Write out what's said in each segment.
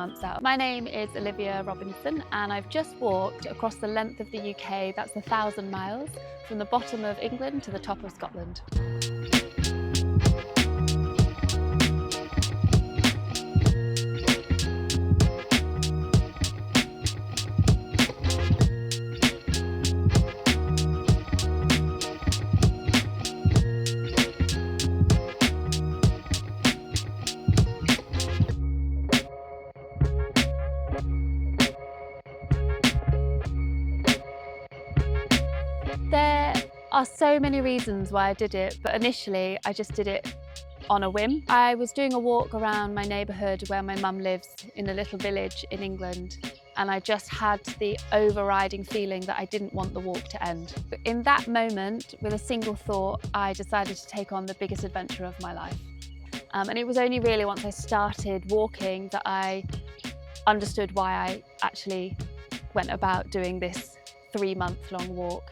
Months out. My name is Olivia Robinson and I've just walked across the length of the UK, that's 1,000 miles, from the bottom of England to the top of Scotland. There are so many reasons why I did it, but initially I just did it on a whim. I was doing a walk around my neighbourhood where my mum lives in a little village in England, and I just had the overriding feeling that I didn't want the walk to end. But in that moment, with a single thought, I decided to take on the biggest adventure of my life. And it was only really once I started walking that I understood why I actually went about doing this 3-month-long walk.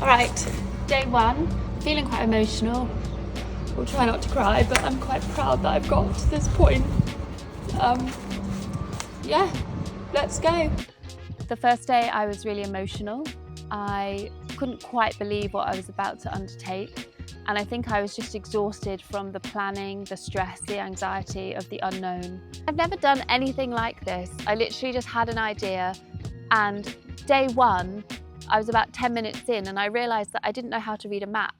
All right, day one, feeling quite emotional. We'll try not to cry, but I'm quite proud that I've got to this point. Yeah, let's go. The first day I was really emotional. I couldn't quite believe what I was about to undertake. And I think I was just exhausted from the planning, the stress, the anxiety of the unknown. I've never done anything like this. I literally just had an idea, and day one, I was about 10 minutes in and I realised that I didn't know how to read a map.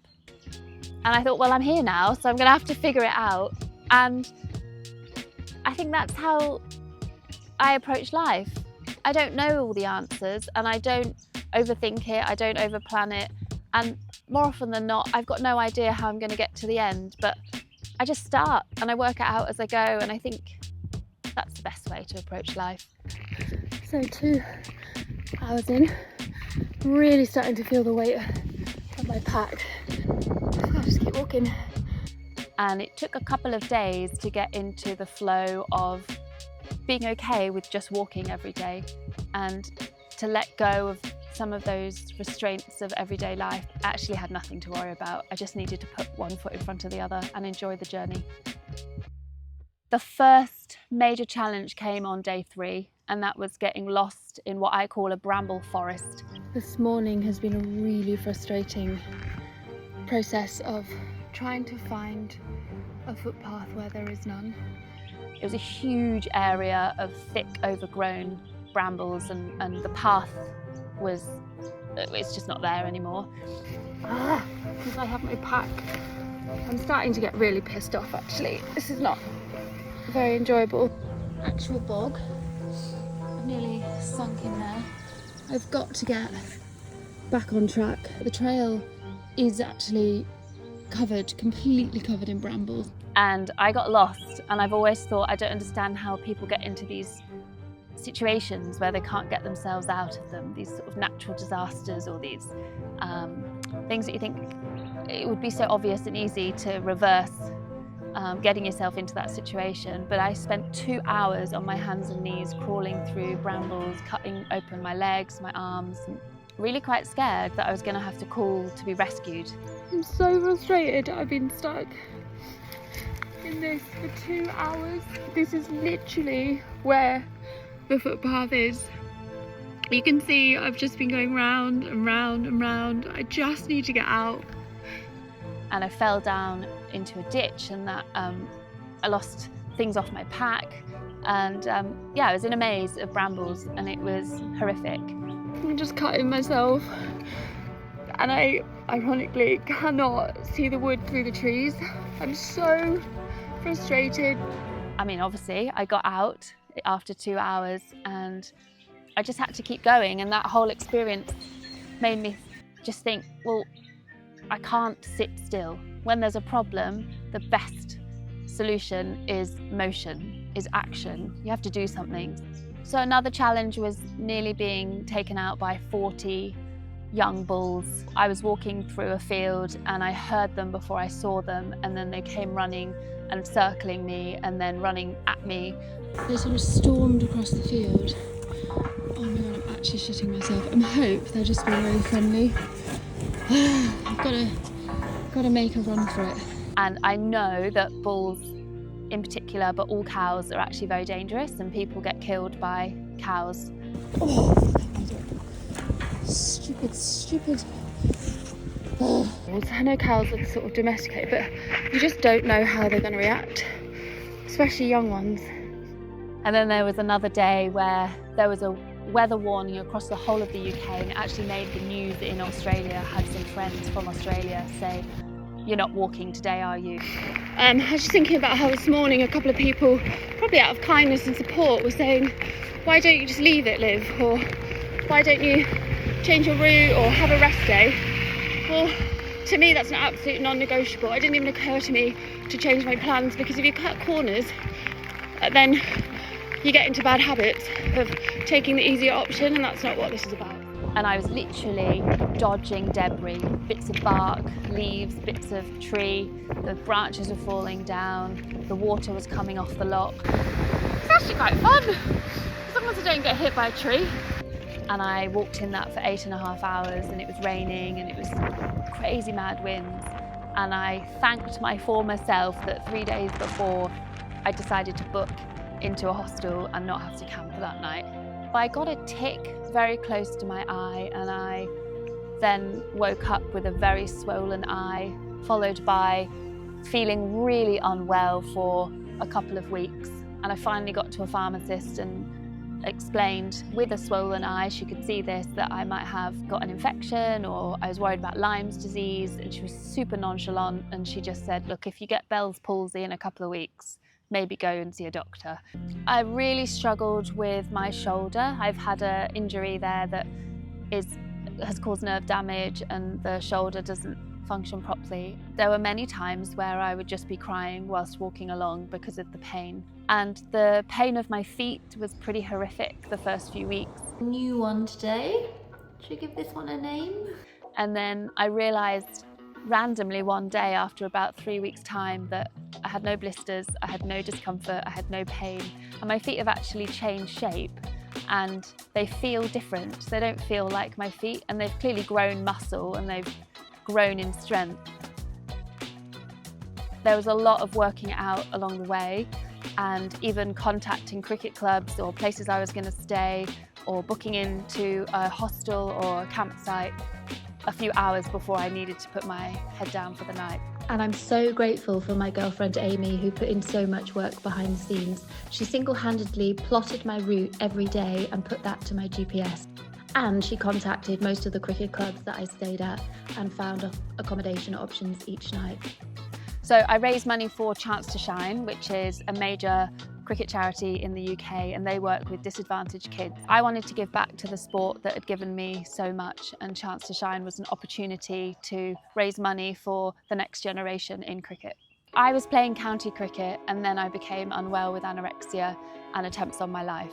And I thought, well, I'm here now, so I'm going to have to figure it out. And I think that's how I approach life. I don't know all the answers and I don't overthink it, I don't overplan it. And more often than not, I've got no idea how I'm going to get to the end, but I just start and I work it out as I go. And I think that's the best way to approach life. So 2 hours in, really starting to feel the weight of my pack. I'll just keep walking. And it took a couple of days to get into the flow of being okay with just walking every day and to let go of some of those restraints of everyday life. I actually had nothing to worry about. I just needed to put one foot in front of the other and enjoy the journey. The first major challenge came on day 3, and that was getting lost in what I call a bramble forest. This morning has been a really frustrating process of trying to find a footpath where there is none. It was a huge area of thick, overgrown brambles, and the path it's just not there anymore. Because I have my pack, I'm starting to get really pissed off actually. This is not very enjoyable. Actual bog. I've nearly sunk in there. I've got to get back on track. The trail is actually completely covered in brambles. And I got lost, and I've always thought I don't understand how people get into these situations where they can't get themselves out of them, these sort of natural disasters or these things that you think it would be so obvious and easy to reverse getting yourself into that situation. But I spent 2 hours on my hands and knees crawling through brambles, cutting open my legs, my arms, and really quite scared that I was going to have to call to be rescued. I'm so frustrated. I've been stuck in this for 2 hours. This is literally where the footpath is. You can see I've just been going round and round and round. I just need to get out. And I fell down into a ditch, and that I lost things off my pack, and yeah, I was in a maze of brambles and it was horrific. I'm just cutting myself, and I ironically cannot see the wood through the trees. I'm so frustrated. I mean, obviously I got out after 2 hours and I just had to keep going, and that whole experience made me just think, well, I can't sit still. When there's a problem, the best solution is motion, is action. You have to do something. So another challenge was nearly being taken out by 40 young bulls. I was walking through a field and I heard them before I saw them, and then they came running and circling me and then running at me. They sort of stormed across the field. Oh my god, I'm actually shitting myself. I hope they're just being really friendly. I've got to make a run for it. And I know that bulls in particular, but all cows are actually very dangerous and people get killed by cows. Oh, stupid. I know cows are sort of domesticated, but you just don't know how they're going to react, especially young ones. And then there was another day where there was a weather warning across the whole of the UK, and it actually made the news in Australia. I had some friends from Australia say, "You're not walking today, are you?" I was just thinking about how this morning a couple of people, probably out of kindness and support, were saying, why don't you just leave it, Liv? Or why don't you change your route or have a rest day? Well, to me that's an absolute non-negotiable. It didn't even occur to me to change my plans, because if you cut corners, then you get into bad habits of taking the easier option, and that's not what this is about. And I was literally dodging debris, bits of bark, leaves, bits of tree, the branches were falling down, the water was coming off the lock. It's actually quite fun, as long as I don't get hit by a tree. And I walked in that for 8.5 hours, and it was raining and it was crazy mad winds. And I thanked my former self that 3 days before I decided to book into a hostel and not have to camp that night. But I got a tick very close to my eye, and I then woke up with a very swollen eye, followed by feeling really unwell for a couple of weeks. And I finally got to a pharmacist and explained with a swollen eye, she could see this, that I might have got an infection, or I was worried about Lyme's disease, and she was super nonchalant, and she just said, look, if you get Bell's palsy in a couple of weeks, maybe go and see a doctor. I really struggled with my shoulder. I've had an injury there that has caused nerve damage, and the shoulder doesn't function properly. There were many times where I would just be crying whilst walking along because of the pain. And the pain of my feet was pretty horrific the first few weeks. New one today. Should we give this one a name? And then I realised randomly one day after about 3 weeks' time that I had no blisters, I had no discomfort, I had no pain, and my feet have actually changed shape and they feel different. They don't feel like my feet, and they've clearly grown muscle and they've grown in strength. There was a lot of working out along the way, and even contacting cricket clubs or places I was going to stay, or booking into a hostel or a campsite a few hours before I needed to put my head down for the night. And I'm so grateful for my girlfriend Amy, who put in so much work behind the scenes. She single-handedly plotted my route every day and put that to my GPS. And she contacted most of the cricket clubs that I stayed at and found accommodation options each night. So I raised money for Chance to Shine, which is a major cricket charity in the UK, and they work with disadvantaged kids. I wanted to give back to the sport that had given me so much, and Chance to Shine was an opportunity to raise money for the next generation in cricket. I was playing county cricket, and then I became unwell with anorexia and attempts on my life.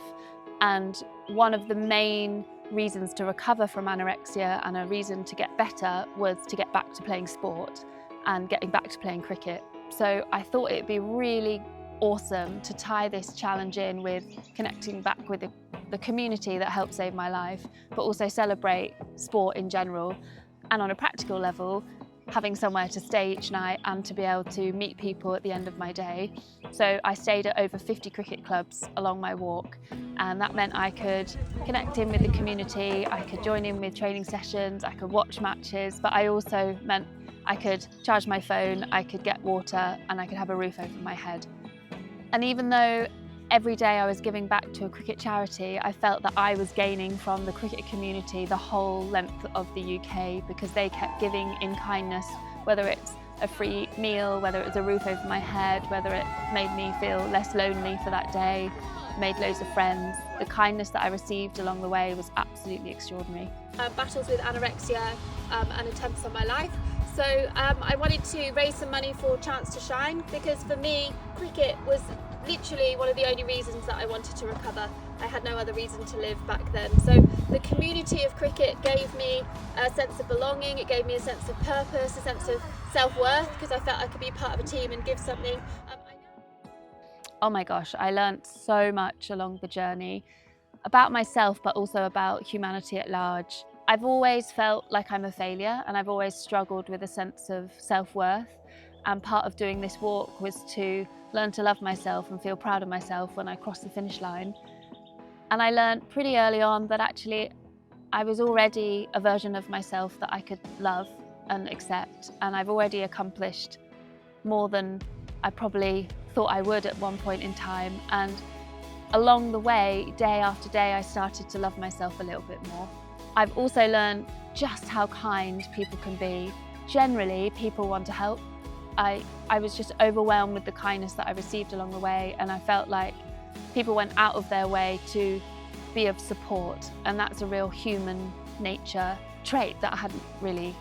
And one of the main reasons to recover from anorexia and a reason to get better was to get back to playing sport and getting back to playing cricket. So I thought it'd be really awesome to tie this challenge in with connecting back with the community that helped save my life, but also celebrate sport in general, and on a practical level, having somewhere to stay each night and to be able to meet people at the end of my day. So I stayed at over 50 cricket clubs along my walk, and that meant I could connect in with the community, I could join in with training sessions, I could watch matches, but I also meant I could charge my phone, I could get water, and I could have a roof over my head. And even though every day I was giving back to a cricket charity, I felt that I was gaining from the cricket community the whole length of the UK, because they kept giving in kindness, whether it's a free meal, whether it was a roof over my head, whether it made me feel less lonely for that day, made loads of friends. The kindness that I received along the way was absolutely extraordinary. Battles with anorexia and attempts on my life. So I wanted to raise some money for Chance to Shine, because for me, cricket was literally one of the only reasons that I wanted to recover. I had no other reason to live back then. So the community of cricket gave me a sense of belonging, it gave me a sense of purpose, a sense of self-worth, because I felt I could be part of a team and give something. Oh my gosh, I learnt so much along the journey about myself, but also about humanity at large. I've always felt like I'm a failure, and I've always struggled with a sense of self-worth. And part of doing this walk was to learn to love myself and feel proud of myself when I crossed the finish line. And I learned pretty early on that actually I was already a version of myself that I could love and accept, and I've already accomplished more than I probably thought I would at one point in time. And along the way, day after day, I started to love myself a little bit more. I've also learned just how kind people can be. Generally, people want to help. I was just overwhelmed with the kindness that I received along the way, and I felt like people went out of their way to be of support, and that's a real human nature trait that I hadn't really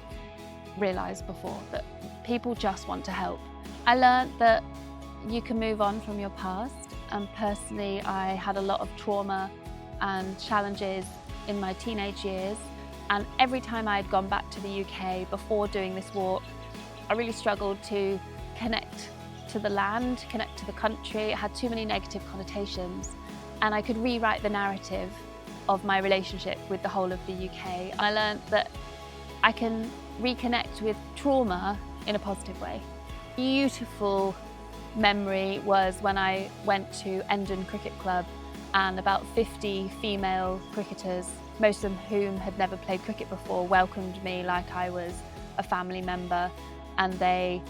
realised before, that people just want to help. I learned that you can move on from your past, and personally I had a lot of trauma and challenges in my teenage years, and every time I had gone back to the UK before doing this walk, I really struggled to connect to the land, connect to the country. It had too many negative connotations, and I could rewrite the narrative of my relationship with the whole of the UK. And I learned that I can reconnect with trauma in a positive way. Beautiful memory was when I went to Endon Cricket Club, and about 50 female cricketers, most of whom had never played cricket before, welcomed me like I was a family member, and they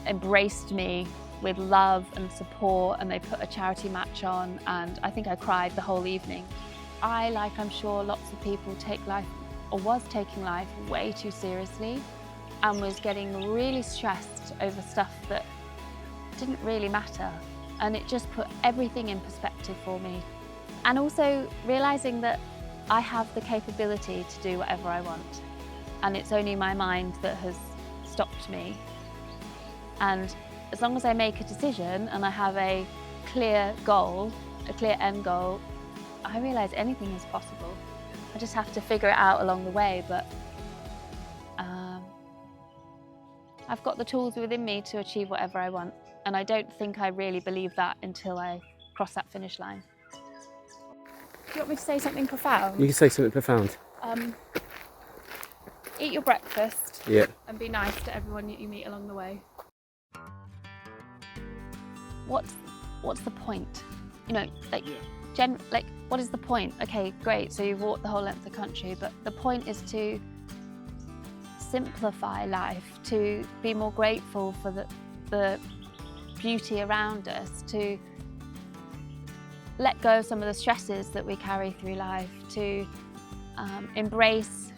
embraced me with love and support, and they put a charity match on, and I think I cried the whole evening. I, like I'm sure lots of people, take life, or was taking life, way too seriously, and was getting really stressed over stuff that didn't really matter. And it just put everything in perspective for me. And also realising that I have the capability to do whatever I want, and it's only my mind that has stopped me. And as long as I make a decision and I have a clear goal, a clear end goal, I realise anything is possible. I just have to figure it out along the way, but I've got the tools within me to achieve whatever I want, and I don't think I really believe that until I cross that finish line. Do you want me to say something profound? You can say something profound. Eat your breakfast, Yeah. and be nice to everyone that you meet along the way. What's the point? You know, like, what is the point? Okay, great, so you've walked the whole length of the country, but the point is to simplify life, to be more grateful for the beauty around us, to let go of some of the stresses that we carry through life, to embrace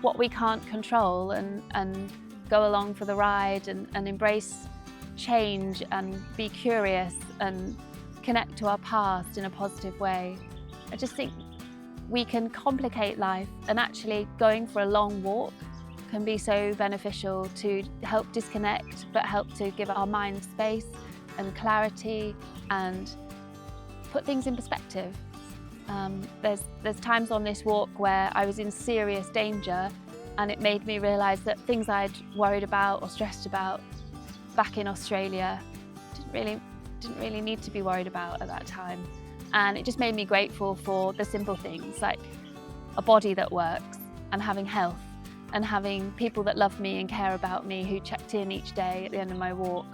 what we can't control and go along for the ride, and embrace change and be curious and connect to our past in a positive way. I just think we can complicate life, and actually going for a long walk can be so beneficial to help disconnect, but help to give our mind space and clarity and put things in perspective. There's times on this walk where I was in serious danger, and it made me realise that things I'd worried about or stressed about back in Australia didn't really need to be worried about at that time. And it just made me grateful for the simple things, like a body that works, and having health, and having people that love me and care about me, who checked in each day at the end of my walk,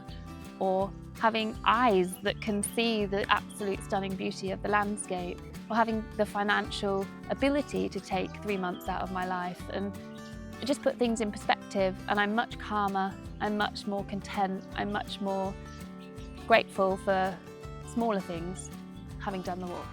or having eyes that can see the absolute stunning beauty of the landscape, or having the financial ability to take 3 months out of my life. And it just put things in perspective, and I'm much calmer, I'm much more content, I'm much more grateful for smaller things having done the walk.